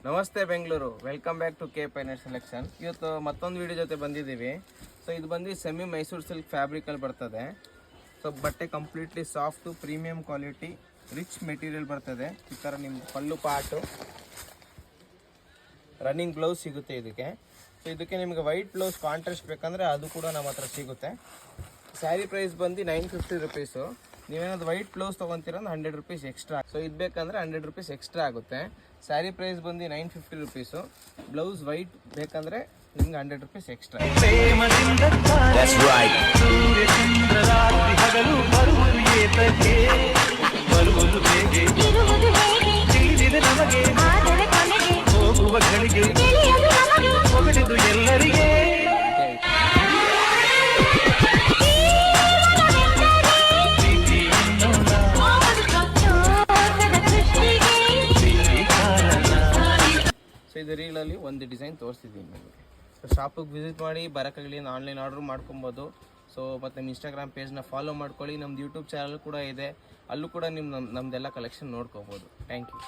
ನಮಸ್ತೆ Bengaluru, welcome back to K ಪೈನೆಟ್ selection. ಇವತ್ತು ಮತ್ತೊಂದು ವಿಡಿಯೋ ಜೊತೆ ಬಂದಿದ್ದೀವಿ. ಸೊ ಇದು ಬಂದು ಸೆಮಿ ಮೈಸೂರು ಸಿಲ್ಕ್ ಫ್ಯಾಬ್ರಿಕಲ್ಲಿ ಬರ್ತದೆ. ಸೊ ಬಟ್ಟೆ completely soft, premium quality, rich material ಬರ್ತದೆ. ಈ ಥರ ನಿಮ್ಗೆ ಪಲ್ಲು ಪಾಟು, ರನ್ನಿಂಗ್ ಬ್ಲೌಸ್ ಸಿಗುತ್ತೆ ಇದಕ್ಕೆ. ಸೊ ಇದಕ್ಕೆ ನಿಮಗೆ ವೈಟ್ ಬ್ಲೌಸ್ ಕಾಂಟ್ರಾಸ್ಟ್ ಬೇಕಂದರೆ ಅದು ಕೂಡ ನಮ್ಮ ಹತ್ರ ಸಿಗುತ್ತೆ. ಸ್ಯಾರಿ ಪ್ರೈಸ್ ಬಂದು 950 ರುಪೀಸು. ನೀವೇನಾದ್ರು ವೈಟ್ ಬ್ಲೌಸ್ ತೊಗೊತೀರ ಅಂದ್ರೆ 100 ರುಪೀಸ್ ಎಕ್ಸ್ಟ್ರಾ. ಸೊ ಇದು ಬೇಕಂದರೆ 100 ರುಪೀಸ್ ಎಕ್ಸ್ಟ್ರಾ ಆಗುತ್ತೆ. ಸ್ಯಾರಿ ಪ್ರೈಸ್ ಬಂದು 950 ರುಪೀಸು. ಬ್ಲೌಸ್ ವೈಟ್ ಬೇಕಂದರೆ ನಿಮ್ಗೆ 100 ರುಪೀಸ್ ಎಕ್ಸ್ಟ್ರಾ. ಸೊ ಇದು ರೀಲಲ್ಲಿ ಒಂದು ಡಿಸೈನ್ ತೋರಿಸ್ತಿದ್ದೀನಿ ನಿಮಗೆ. ಸೊ ಶಾಪಿಗೆ ವಿಸಿಟ್ ಮಾಡಿ ಬರೋಕ್ಕಾಗಲಿ ಆನ್ಲೈನ್ ಆರ್ಡ್ರ್ ಮಾಡ್ಕೊಬೋದು. ಸೊ ಮತ್ತು ನಮ್ಮ ಇನ್ಸ್ಟಾಗ್ರಾಮ್ ಪೇಜ್ನ ಫಾಲೋ ಮಾಡ್ಕೊಳ್ಳಿ. ನಮ್ದು ಯೂಟ್ಯೂಬ್ ಚಾನಲ್ ಕೂಡ ಇದೆ, ಅಲ್ಲೂ ಕೂಡ ನಮ್ಮದೆಲ್ಲ ಕಲೆಕ್ಷನ್ ನೋಡ್ಕೋಬೋದು. Thank you.